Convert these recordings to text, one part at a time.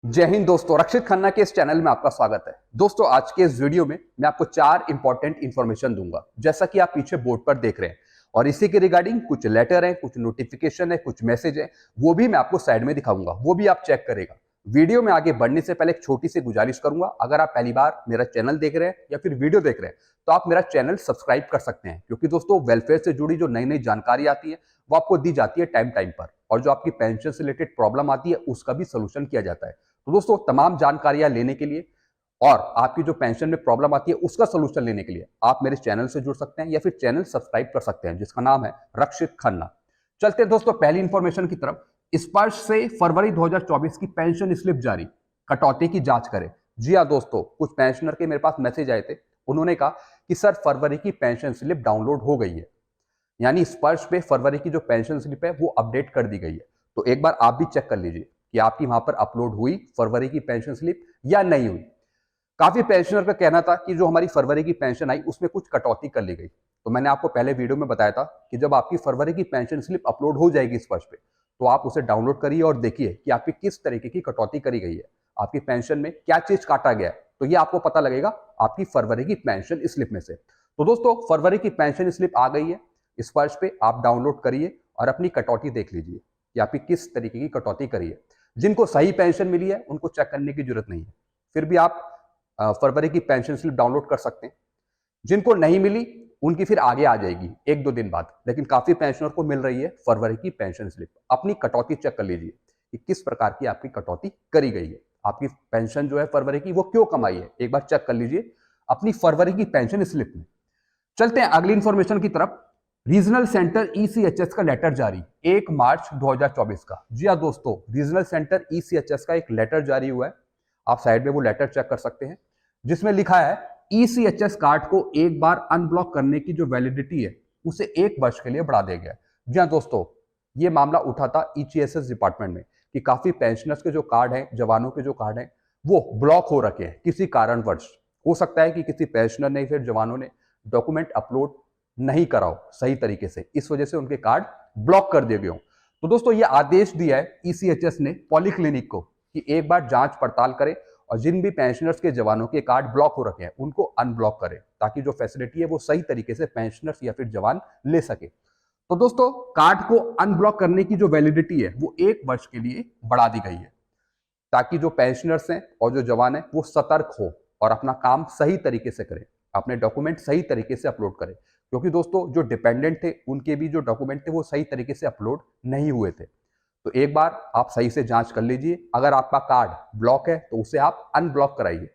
जय हिंद दोस्तों, रक्षित खन्ना के इस चैनल में आपका स्वागत है। दोस्तों, आज के इस वीडियो में मैं आपको 4 इंपॉर्टेंट इंफॉर्मेशन दूंगा, जैसा कि आप पीछे बोर्ड पर देख रहे हैं। और इसी के रिगार्डिंग कुछ लेटर है, कुछ नोटिफिकेशन है, कुछ मैसेज है, वो भी मैं आपको साइड में दिखाऊंगा, वो भी आप चेक करेगा। वीडियो में आगे बढ़ने से पहले एक छोटी सी गुजारिश करूंगा, अगर आप पहली बार मेरा चैनल देख रहे हैं या फिर वीडियो देख रहे हैं तो आप मेरा चैनल सब्सक्राइब कर सकते हैं, क्योंकि दोस्तों वेलफेयर से जुड़ी जो नई नई जानकारी आती है वो आपको दी जाती है टाइम टाइम पर, और जो आपकी पेंशन से रिलेटेड प्रॉब्लम आती है उसका भी सोल्यूशन किया जाता है। तो दोस्तों, तमाम जानकारियां लेने के लिए और आपकी जो पेंशन में प्रॉब्लम आती है उसका सोल्यूशन लेने के लिए आप मेरे चैनल से जुड़ सकते हैं या फिर चैनल सब्सक्राइब कर सकते हैं, जिसका नाम है रक्षित खन्ना। चलते हैं दोस्तों पहली इंफॉर्मेशन की तरफ। स्पर्श से फरवरी 2024 की पेंशन स्लिप जारी, कटौती की जांच करें। जी हाँ दोस्तों, कुछ पेंशनर के मेरे पास मैसेज आए थे, उन्होंने कहा कि सर फरवरी की पेंशन स्लिप डाउनलोड हो गई है, यानी स्पर्श पे फरवरी की जो पेंशन स्लिप है वो अपडेट कर दी गई है। तो एक बार आप भी चेक कर लीजिए कि आपकी वहां पर अपलोड हुई फरवरी की पेंशन स्लिप या नहीं हुई। काफी पेंशनर का कहना था कि जो हमारी फरवरी की पेंशन आई उसमें कुछ कटौती कर ली गई। तो मैंने आपको पहले वीडियो में बताया था कि जब आपकी फरवरी की पेंशन स्लिप अपलोड हो जाएगी स्पर्श पे, तो आप उसे डाउनलोड करिए और देखिए कि आपकी किस तरीके की कटौती करी गई है, आपकी पेंशन में क्या चीज काटा गया है। तो ये आपको पता लगेगा आपकी फरवरी की पेंशन स्लिप में से। तो दोस्तों, फरवरी की पेंशन स्लिप आ गई है स्पर्श पे, आप डाउनलोड करिए और अपनी कटौती देख लीजिए कि आपकी किस तरीके की कटौती करी है। जिनको सही पेंशन मिली है उनको चेक करने की जरूरत नहीं है, फिर भी आप फरवरी की पेंशन स्लिप डाउनलोड कर सकते हैं। जिनको नहीं मिली उनकी फिर आगे आ जाएगी 1-2 दिन बाद, लेकिन काफी पेंशनर को मिल रही है फरवरी की पेंशन स्लिप। अपनी कटौती चेक कर लीजिए कि किस प्रकार की आपकी कटौती करी गई है, आपकी पेंशन जो है फरवरी की वो क्यों कम आई है, एक बार चेक कर लीजिए अपनी फरवरी की पेंशन स्लिप में। चलते हैं अगली इंफॉर्मेशन की तरफ। रीजनल सेंटर ईसीएचएस का लेटर जारी 1 मार्च 2024 का। जी हाँ दोस्तों, रीजनल सेंटर ईसीएचएस का एक लेटर जारी हुआ है, आप साइड में वो लेटर चेक कर सकते हैं, जिसमें लिखा है ईसीएचएस कार्ड को एक बार अनब्लॉक करने की जो वैलिडिटी है उसे 1 वर्ष के लिए बढ़ा दिया गया है। जी हाँ दोस्तों, ये मामला उठा था ईसीएचएस डिपार्टमेंट में कि काफी पेंशनर्स के जो कार्ड हैं, जवानों के जो कार्ड हैं, वो ब्लॉक हो रखे हैं किसी कारणवश। हो सकता है कि किसी पेंशनर ने फिर जवानों ने डॉक्यूमेंट अपलोड नहीं कराओ सही तरीके से, इस वजह से उनके कार्ड ब्लॉक कर दिए गए हों। तो दोस्तों, ये आदेश दिया है ईसीएचएस ने पॉलीक्लिनिक को कि एक बार जांच पड़ताल करे और जिन भी पेंशनर्स के जवानों के कार्ड ब्लॉक हो रखे हैं उनको अनब्लॉक करे, ताकि जो फैसिलिटी है वो सही तरीके से पेंशनर्स या फिर जवान ले सके। तो दोस्तों, कार्ड को अनब्लॉक करने की जो वैलिडिटी है वो 1 वर्ष के लिए बढ़ा दी गई है, ताकि जो पेंशनर्स हैं और जो जवान हैं वो सतर्क हो और अपना काम सही तरीके से करें, अपने डॉक्यूमेंट सही तरीके से अपलोड करें। क्योंकि दोस्तों, जो डिपेंडेंट थे उनके भी जो डॉक्यूमेंट थे वो सही तरीके से अपलोड नहीं हुए थे। तो एक बार आप सही से जांच कर लीजिए, अगर आपका कार्ड ब्लॉक है तो उसे आप अनब्लॉक कराइए।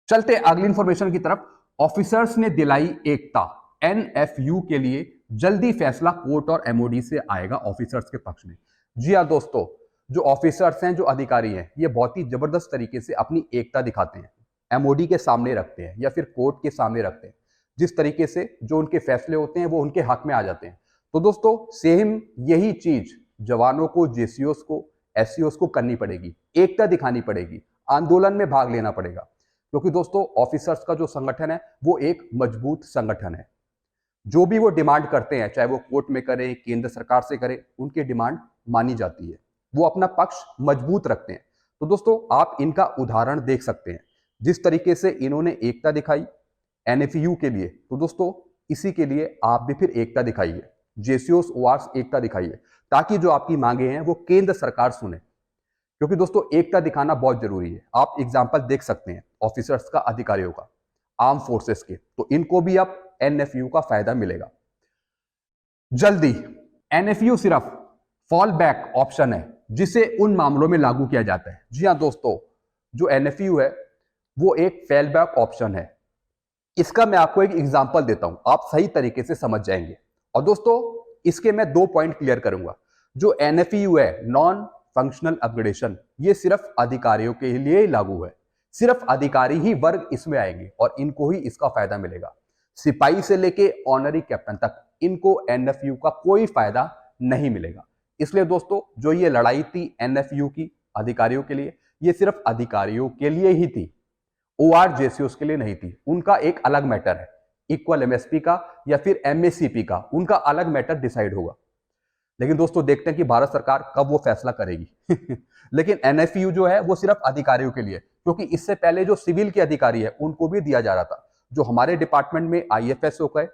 चलते अगली इंफॉर्मेशन की तरफ। ऑफिसर्स ने दिलाई एकता, एनएफयू के लिए जल्दी फैसला कोर्ट और एमओडी से आएगा ऑफिसर्स के पक्ष में। जी हाँ दोस्तों, जो ऑफिसर्स हैं, जो अधिकारी हैं, ये बहुत ही जबरदस्त तरीके से अपनी एकता दिखाते हैं, एमओडी के सामने रखते हैं या फिर कोर्ट के सामने रखते हैं। जिस तरीके से जो उनके फैसले होते हैं वो उनके हक में आ जाते हैं। तो दोस्तों, सेम यही चीज जवानों को, जेसीओस को, एससीओस को करनी पड़ेगी, एकता दिखानी पड़ेगी, आंदोलन में भाग लेना पड़ेगा। क्योंकि दोस्तों, ऑफिसर्स का जो संगठन है वो एक मजबूत संगठन है। जो भी वो डिमांड करते हैं, चाहे वो कोर्ट में करें, केंद्र सरकार से करें, उनकी डिमांड मानी जाती है, वो अपना पक्ष मजबूत रखते हैं। तो दोस्तों, आप इनका उदाहरण देख सकते हैं, जिस तरीके से इन्होंने एकता दिखाई एनएफयू के लिए। तो दोस्तों, इसी के लिए आप भी फिर एकता दिखाइए, जेसीओस ओआरस एकता दिखाइए, ताकि जो आपकी मांगे हैं वो केंद्र सरकार सुने। क्योंकि दोस्तों, एकता दिखाना बहुत जरूरी है। आप एग्जाम्पल देख सकते हैं ऑफिसर्स का, अधिकारियों का, आर्म फोर्सेस के, तो इनको भी अब एनएफयू का फायदा मिलेगा जल्दी। एनएफयू सिर्फ फॉल बैक ऑप्शन है जिसे उन मामलों में लागू किया जाता है। जी हाँ दोस्तों, जो एनएफयू है वो एक फेल बैक ऑप्शन है। इसका मैं आपको एक एग्जांपल देता हूं, आप सही तरीके से समझ जाएंगे। और दोस्तों, इसके मैं 2 पॉइंट क्लियर करूंगा। जो एनएफयू है, नॉन फंक्शनल अपग्रेडेशन, ये सिर्फ अधिकारियों के लिए ही लागू है, सिर्फ अधिकारी ही वर्ग इसमें आएंगे और इनको ही इसका फायदा मिलेगा। सिपाही से लेके ऑनरी कैप्टन तक इनको एनएफयू का कोई फायदा नहीं मिलेगा। इसलिए दोस्तों, जो ये लड़ाई थी एनएफयू की अधिकारियों के लिए, ये सिर्फ अधिकारियों के लिए ही थी, ओआर जेसीओस के लिए नहीं थी। उनका एक अलग मैटर है, इक्वल एमएसपी का या फिर एमएससीपी का, उनका अलग मैटर डिसाइड होगा। लेकिन दोस्तों देखते हैं कि भारत सरकार कब वो फैसला करेगी। लेकिन एनएफयू जो है वो सिर्फ अधिकारियों के लिए, क्योंकि इससे पहले जो सिविल के अधिकारी है उनको भी दिया जा रहा था। जो हमारे डिपार्टमेंट में आईएफएस हो गए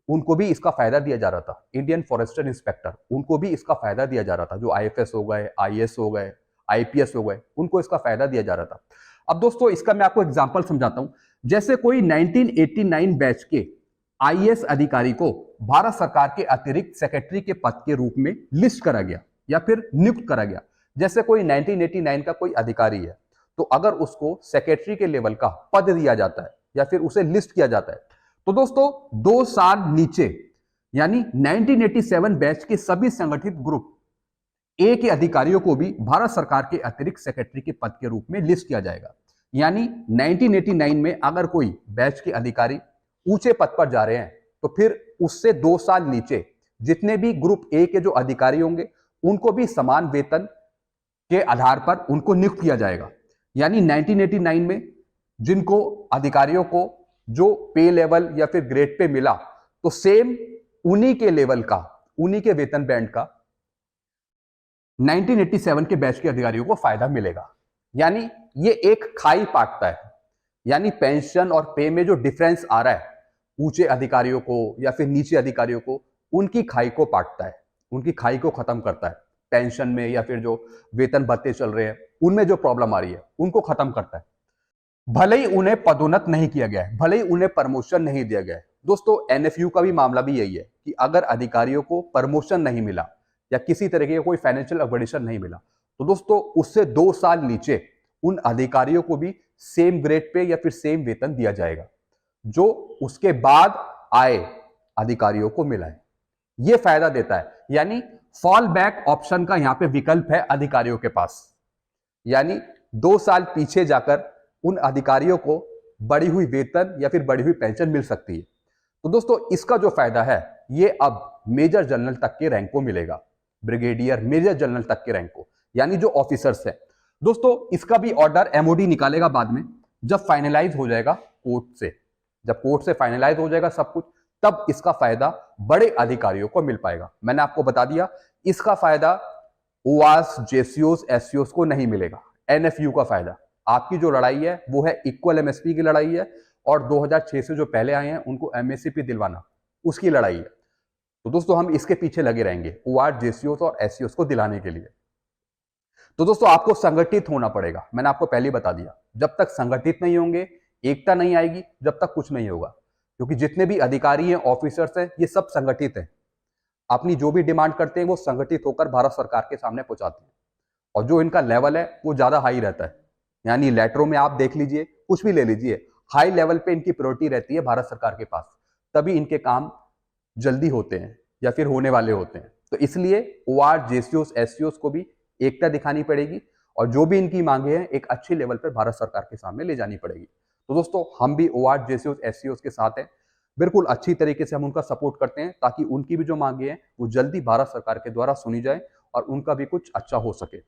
उनको भी इसका फायदा दिया जा रहा था। इंडियन फॉरेस्टर इंस्पेक्टर उनको भी इसका फायदा दिया जा रहा था। जो आईएफएस हो गए, आईएएस हो गए, आईपीएस हो गए, उनको इसका फायदा दिया जा रहा था। अब दोस्तों इसका मैं आपको एग्जांपल समझाता हूं। जैसे कोई 1989 बैच के आईएएस अधिकारी को भारत सरकार के अतिरिक्त सेक्रेटरी के पद के रूप में लिस्ट करा गया या फिर नियुक्त करा गया। जैसे कोई 1989 का कोई अधिकारी है, तो अगर उसको सेक्रेटरी के लेवल का पद दिया जाता है या फिर उसे लिस्ट किया जाता है, तो दोस्तों 2 साल नीचे यानी 1987 बैच के सभी संगठित ग्रुप ए के अधिकारियों को भी भारत सरकार के अतिरिक्त सेक्रेटरी के पद के रूप में लिस्ट किया जाएगा। यानी 1989 में अगर कोई बैच के अधिकारी ऊंचे पद पर जा रहे हैं, तो फिर उससे 2 साल नीचे जितने भी ग्रुप ए के जो अधिकारी होंगे उनको भी समान वेतन के आधार पर उनको नियुक्त किया जाएगा। यानी 1989 में जिनको अधिकारियों को जो पे लेवल या फिर ग्रेड पे मिला, तो सेम उन्हीं के लेवल का, उन्हीं के वेतन बैंड का 1987 के बैच के अधिकारियों को फायदा मिलेगा। यानी ये एक खाई पाटता है, यानी पेंशन और पे में जो डिफरेंस आ रहा है ऊंचे अधिकारियों को या फिर नीचे अधिकारियों को, उनकी खाई को पाटता है, उनकी खाई को खत्म करता है। पेंशन में या फिर जो वेतन भत्ते चल रहे हैं उनमें जो प्रॉब्लम आ रही है उनको खत्म करता है। भले ही उन्हें पदोन्नत नहीं किया गया है, भले ही उन्हें प्रमोशन नहीं दिया गया है। दोस्तों एनएफयू का भी मामला भी यही है कि अगर अधिकारियों को प्रमोशन नहीं मिला या किसी तरीके का कोई फाइनेंशियल अपग्रेडेशन नहीं मिला, तो दोस्तों उससे 2 साल नीचे उन अधिकारियों को भी सेम ग्रेड पे या फिर सेम वेतन दिया जाएगा जो उसके बाद आए अधिकारियों को मिला है। यह फायदा देता है। यानी फॉल बैक ऑप्शन का यहां पे विकल्प है अधिकारियों के पास। यानी 2 साल पीछे जाकर उन अधिकारियों को बढ़ी हुई वेतन या फिर बढ़ी हुई पेंशन मिल सकती है। तो दोस्तों इसका जो फायदा है ये अब मेजर जनरल तक के रैंक को मिलेगा, ब्रिगेडियर, मेजर जनरल तक के रैंक को, यानी जो ऑफिसर्स हैं। दोस्तों इसका भी ऑर्डर एमओडी निकालेगा बाद में, जब फाइनलाइज हो जाएगा कोर्ट से, जब कोर्ट से फाइनलाइज हो जाएगा सब कुछ, तब इसका फायदा बड़े अधिकारियों को मिल पाएगा। मैंने आपको बता दिया इसका फायदा ओआस, जेसीओस, एससीओस को नहीं मिलेगा। एनएफयू का फायदा, आपकी जो लड़ाई है वो है इक्वल एमएसपी की लड़ाई है, और 2006 से जो पहले आए हैं उनको एमएसपी दिलवाना, उसकी लड़ाई है। तो दोस्तों हम इसके पीछे लगे रहेंगे ओआर, जेसीओस और एससीओस को दिलाने के लिए। तो दोस्तों आपको संगठित होना पड़ेगा। मैंने आपको पहले ही बता दिया, जब तक संगठित नहीं होंगे, एकता नहीं आएगी, जब तक कुछ नहीं होगा। क्योंकि जितने भी अधिकारी हैं, ऑफिसर्स हैं, ये सब संगठित हैं। अपनी जो भी डिमांड करते हैं वो संगठित होकर भारत सरकार के सामने पहुंचाते हैं, और जो इनका लेवल है वो ज्यादा हाई रहता है। यानी लेटरों में आप देख लीजिए, कुछ भी ले लीजिए, हाई लेवल पे इनकी प्रायोरिटी रहती है भारत सरकार के पास, तभी इनके काम जल्दी होते हैं या फिर होने वाले होते हैं। तो इसलिए ओआर, जेसीओस, एससीओस को भी एकता दिखानी पड़ेगी, और जो भी इनकी मांगे हैं एक अच्छी लेवल पर भारत सरकार के सामने ले जानी पड़ेगी। तो दोस्तों हम भी ओआर, जेसीओस, एससीओस के साथ हैं, बिल्कुल अच्छी तरीके से हम उनका सपोर्ट करते हैं, ताकि उनकी भी जो मांगे हैं वो जल्दी भारत सरकार के द्वारा सुनी जाए और उनका भी कुछ अच्छा हो सके।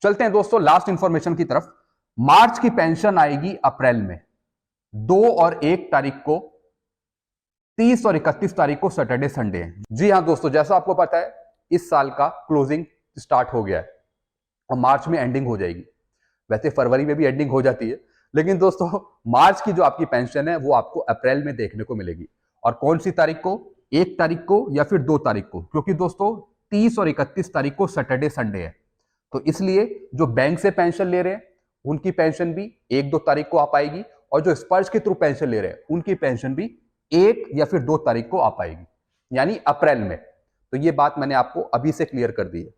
चलते हैं दोस्तों लास्ट इंफॉर्मेशन की तरफ। मार्च की पेंशन आएगी अप्रैल में, 2 और 1 तारीख को, 30 और 31 तारीख को सैटरडे संडे है। जी हाँ दोस्तों, जैसा आपको पता है इस साल का क्लोजिंग स्टार्ट हो गया है और मार्च में एंडिंग हो जाएगी। वैसे फरवरी में भी एंडिंग हो जाती है, लेकिन दोस्तों मार्च की जो आपकी पेंशन है वो आपको अप्रैल में देखने को मिलेगी। और कौन सी तारीख को? 1 तारीख को या फिर 2 तारीख को, क्योंकि दोस्तों 30 और 31 तारीख को सैटरडे संडे है। तो इसलिए जो बैंक से पेंशन ले रहे हैं उनकी पेंशन भी 1-2 तारीख को आ पाएगी, और जो स्पर्श के थ्रू पेंशन ले रहे हैं उनकी पेंशन भी 1 या फिर 2 तारीख को आ पाएगी, यानी अप्रैल में। तो ये बात मैंने आपको अभी से क्लियर कर दी है।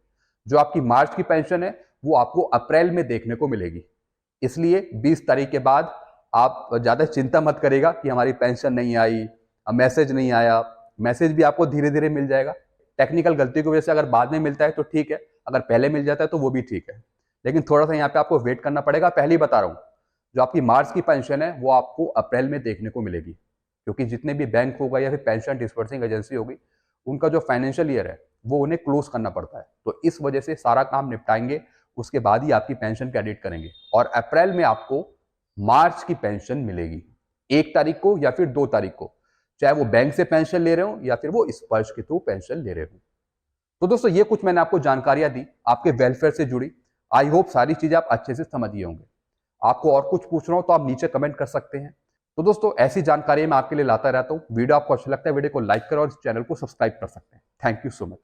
जो आपकी मार्च की पेंशन है वो आपको अप्रैल में देखने को मिलेगी। इसलिए 20 तारीख के बाद आप ज्यादा चिंता मत करेगा कि हमारी पेंशन नहीं आई, मैसेज नहीं आया। मैसेज भी आपको धीरे धीरे मिल जाएगा। टेक्निकल गलती की वजह से अगर बाद में मिलता है तो ठीक है, अगर पहले मिल जाता है तो वो भी ठीक है, लेकिन थोड़ा सा यहाँ पे आपको वेट करना पड़ेगा। पहले ही बता रहा हूँ, जो आपकी मार्च की पेंशन है वो आपको अप्रैल में देखने को मिलेगी, क्योंकि जितने भी बैंक होगा या फिर पेंशन डिस्पर्सिंग एजेंसी होगी उनका जो फाइनेंशियल ईयर है वो उन्हें क्लोज करना पड़ता है। तो इस वजह से सारा काम निपटाएंगे, उसके बाद ही आपकी पेंशन क्रेडिट करेंगे, और अप्रैल में आपको मार्च की पेंशन मिलेगी 1 तारीख को या फिर 2 तारीख को, चाहे वो बैंक से पेंशन ले रहे हो या फिर वो स्पर्श के थ्रू पेंशन ले रहे हो। तो दोस्तों ये कुछ मैंने आपको जानकारियां दी आपके वेलफेयर से जुड़ी। आई होप सारी चीजें आप अच्छे से समझ गए होंगे। आपको और कुछ पूछना हो तो आप नीचे कमेंट कर सकते हैं। तो दोस्तों ऐसी जानकारी मैं आपके लिए लाता रहता हूँ। वीडियो आपको अच्छा लगता है वीडियो को लाइक करो और इस चैनल को सब्सक्राइब कर सकते हैं। Thank you so much.